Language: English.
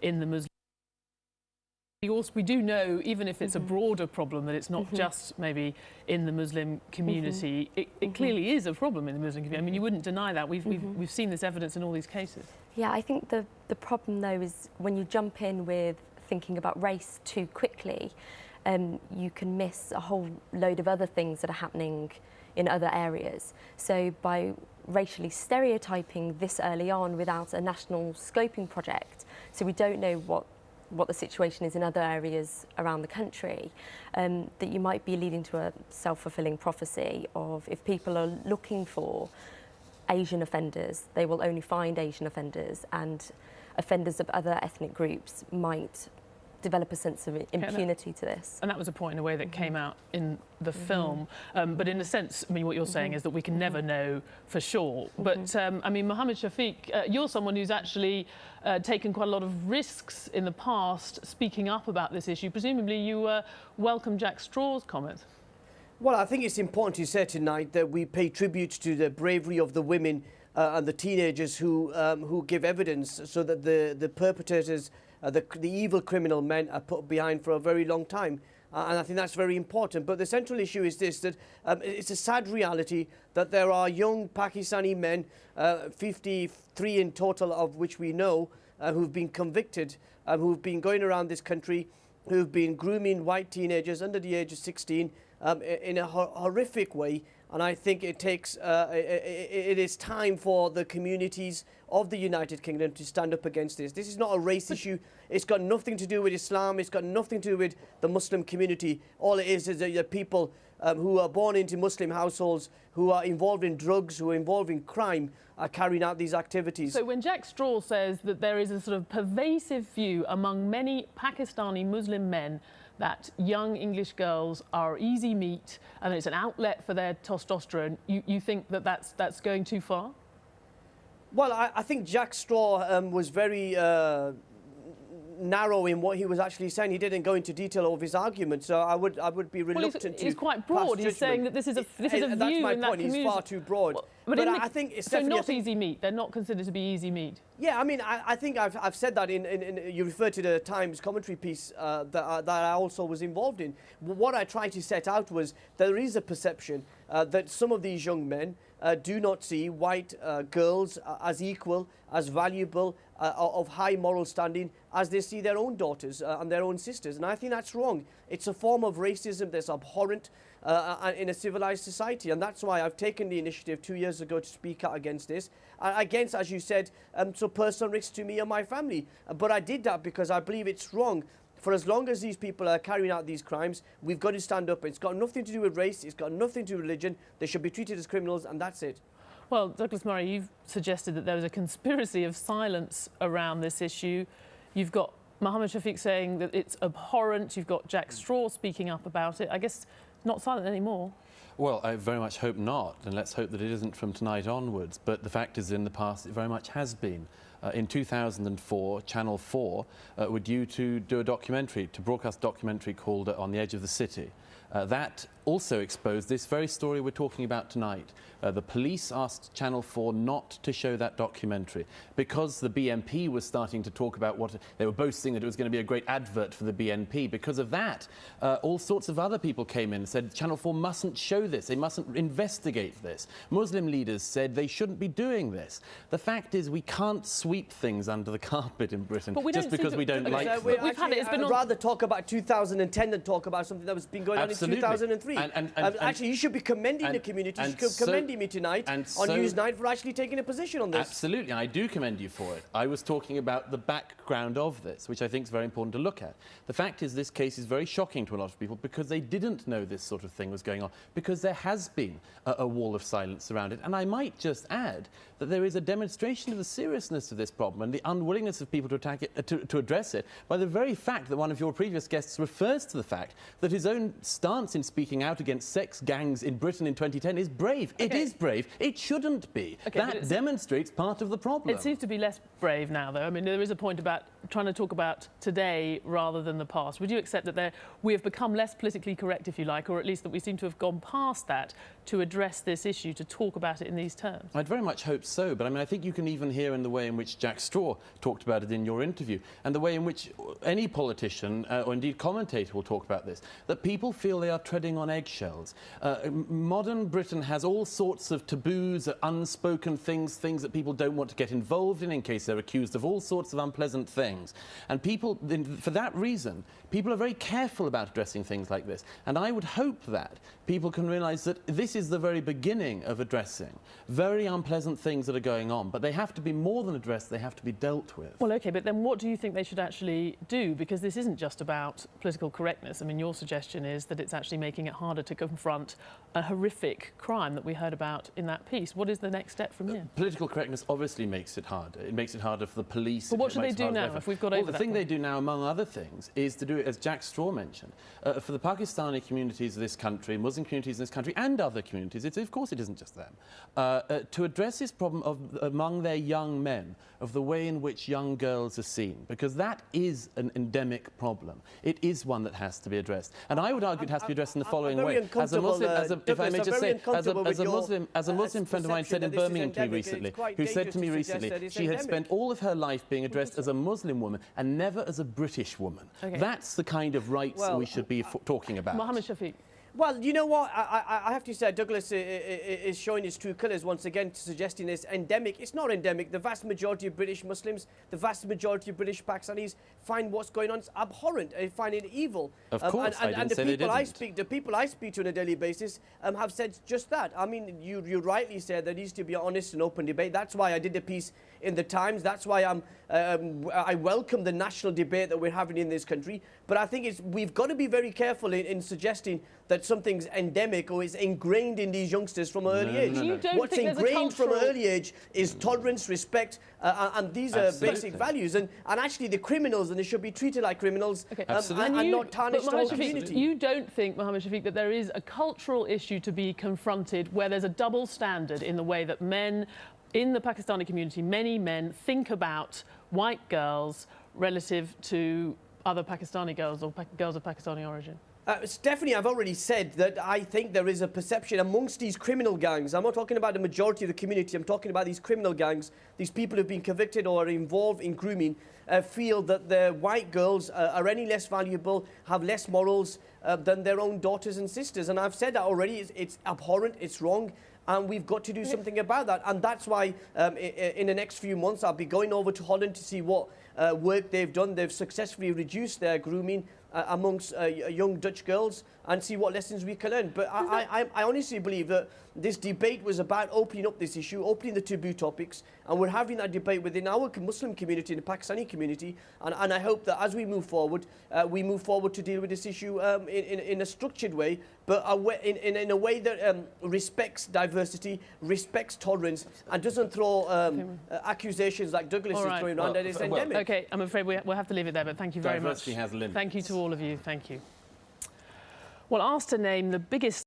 in the Muslim. We do know, even if it's a broader problem, that it's not just maybe in the Muslim community. It clearly is a problem in the Muslim community. I mean, you wouldn't deny that. We've seen this evidence in all these cases. Yeah, I think the problem, though, is when you jump in with thinking about race too quickly, you can miss a whole load of other things that are happening in other areas. So by racially stereotyping this early on without a national scoping project, so we don't know what the situation is in other areas around the country, that you might be leading to a self-fulfilling prophecy of, if people are looking for Asian offenders, they will only find Asian offenders, and offenders of other ethnic groups might develop a sense of impunity to this. And that was a point, in a way, that came out in the film. But in a sense, I mean, what you're saying is that we can never know for sure. But, I mean, Mohammed Shafiq, you're someone who's actually taken quite a lot of risks in the past speaking up about this issue. Presumably you welcome Jack Straw's comment. Well, I think it's important to say tonight that we pay tribute to the bravery of the women and the teenagers who give evidence, so that the perpetrators, the evil criminal men, are put behind for a very long time. And I think that's very important. But the central issue is this, that it's a sad reality that there are young Pakistani men, 53 in total of which we know, who've been convicted, who've been going around this country, who've been grooming white teenagers under the age of 16 in a horrific way. And I think it takes, it is time for the communities of the United Kingdom to stand up against this. This is not a race issue. It's got nothing to do with Islam. It's got nothing to do with the Muslim community. All it is that people who are born into Muslim households, who are involved in drugs, who are involved in crime, are carrying out these activities. So when Jack Straw says that there is a sort of pervasive view among many Pakistani Muslim men that young English girls are easy meat and it's an outlet for their testosterone, you think that that's going too far? Well, I think Jack Straw was very narrow in what he was actually saying. He didn't go into detail of his argument, so I would be reluctant to. He's quite broad. He's saying that this is a view in that community. That's my point. He's far too broad. Well, but I think it's so not easy meat. They're not considered to be easy meat. Yeah, I mean, I think I've said that in you referred to the Times commentary piece that I also was involved in. What I tried to set out was there is a perception that some of these young men do not see white girls as equal, as valuable, of high moral standing as they see their own daughters and their own sisters. And I think that's wrong. It's a form of racism that's abhorrent in a civilized society. And that's why I've taken the initiative 2 years ago to speak out against this. Against, as you said, so personal risks to me and my family. But I did that because I believe it's wrong. For as long as these people are carrying out these crimes, we've got to stand up. It's got nothing to do with race. It's got nothing to do with religion. They should be treated as criminals, and that's it. Well, Douglas Murray, you've suggested that there was a conspiracy of silence around this issue. You've got Mohammed Shafiq saying that it's abhorrent. You've got Jack Straw speaking up about it. I guess not silent anymore. Well, I very much hope not, and let's hope that it isn't from tonight onwards. But the fact is, in the past, it very much has been. In 2004, Channel 4 were due to do a documentary, to broadcast a documentary called On the Edge of the City. That also exposed this very story we're talking about tonight. The police asked Channel 4 not to show that documentary because the BNP was starting to talk about what they were boasting, that it was going to be a great advert for the BNP. Because of that, all sorts of other people came in and said Channel 4 mustn't show this, they mustn't investigate this. Muslim leaders said they shouldn't be doing this. The fact is, we can't sweep things under the carpet in Britain just because we don't like them. We've had it. I'd rather talk about 2010 than talk about something that was been going on in 2003. Actually, you should be commending the community. You should be commending me tonight on Newsnight for actually taking a position on this. Absolutely, and I do commend you for it. I was talking about the background of this, which I think is very important to look at. The fact is, this case is very shocking to a lot of people because they didn't know this sort of thing was going on, because there has been a wall of silence around it. And I might just add that there is a demonstration of the seriousness of this problem and the unwillingness of people to attack it, to address it, by the very fact that one of your previous guests refers to the fact that his own stance in speaking out against sex gangs in Britain in 2010 is brave. Okay. It is brave. It shouldn't be. Okay, that demonstrates part of the problem. It seems to be less brave now, though. I mean, there is a point about trying to talk about today rather than the past? Would you accept that we have become less politically correct, if you like, or at least that we seem to have gone past that to address this issue, to talk about it in these terms? I'd very much hope so, but I mean, I think you can even hear in the way in which Jack Straw talked about it in your interview, and the way in which any politician or indeed commentator will talk about this, that people feel they are treading on eggshells. Modern Britain has all sorts of taboos, unspoken things that people don't want to get involved in case they're accused of all sorts of unpleasant things. And people, for that reason, people are very careful about addressing things like this. And I would hope that people can realise that this is the very beginning of addressing very unpleasant things that are going on. But they have to be more than addressed, they have to be dealt with. Well, OK, but then what do you think they should actually do? Because this isn't just about political correctness. I mean, your suggestion is that it's actually making it harder to confront a horrific crime that we heard about in that piece. What is the next step from here? Political correctness obviously makes it harder. It makes it harder for the police. But what should they do now, if we've got over that? Well, the thing they do now, among other things, is to do it, as Jack Straw mentioned, for the Pakistani communities of this country, Muslim communities in this country, and other communities, of course it isn't just them, to address this problem among their young men, of the way in which young girls are seen, because that is an endemic problem. It is one that has to be addressed. And I would argue it has to be addressed in the following way. As a Muslim, if I may just say, as a Muslim friend of mine said in Birmingham to me recently, who said to me recently, she had spent all of her life being addressed as a Muslim woman and never as a British woman. Okay. That's the kind of rights we should be talking about. Mohammed Shafiq. Well, you know what? I have to say Douglas is showing his true colours once again, suggesting it's endemic. It's not endemic. The vast majority of British Muslims, the vast majority of British Pakistanis find what's going on abhorrent. They find it evil. Of course, and the people I speak to on a daily basis have said just that. I mean, you rightly said there needs to be an honest and open debate. That's why I did a piece in the Times. That's why I welcome the national debate that we're having in this country. But I think we've got to be very careful in suggesting that something's endemic or is ingrained in these youngsters from an early age. You don't What's think ingrained from an cultural... early age is tolerance, respect, and these are basic values. And actually, the criminals, and they should be treated like criminals, and not tarnished the whole community. You don't think, Mohammed Shafiq, that there is a cultural issue to be confronted where there's a double standard in the way that men in the Pakistani community, many men, think about white girls relative to other Pakistani girls or girls of Pakistani origin? Stephanie, I've already said that I think there is a perception amongst these criminal gangs. I'm not talking about the majority of the community. I'm talking about these criminal gangs. These people who've been convicted or are involved in grooming feel that their white girls are any less valuable, have less morals than their own daughters and sisters. And I've said that already. It's abhorrent. It's wrong. And we've got to do something about that. And that's why in the next few months, I'll be going over to Holland to see what work they've done. They've successfully reduced their grooming amongst young Dutch girls and see what lessons we can learn. But I honestly believe that this debate was about opening up this issue, opening the taboo topics, and we're having that debate within our Muslim community and the Pakistani community. And I hope that as we move forward to deal with this issue in a structured way, but in a way that respects diversity, respects tolerance, and doesn't throw accusations like Douglas is throwing around that it's endemic. OK, I'm afraid we'll have to leave it there, but thank you very much. Diversity has limits. Thank you to all of you. Thank you. Well, asked to name the biggest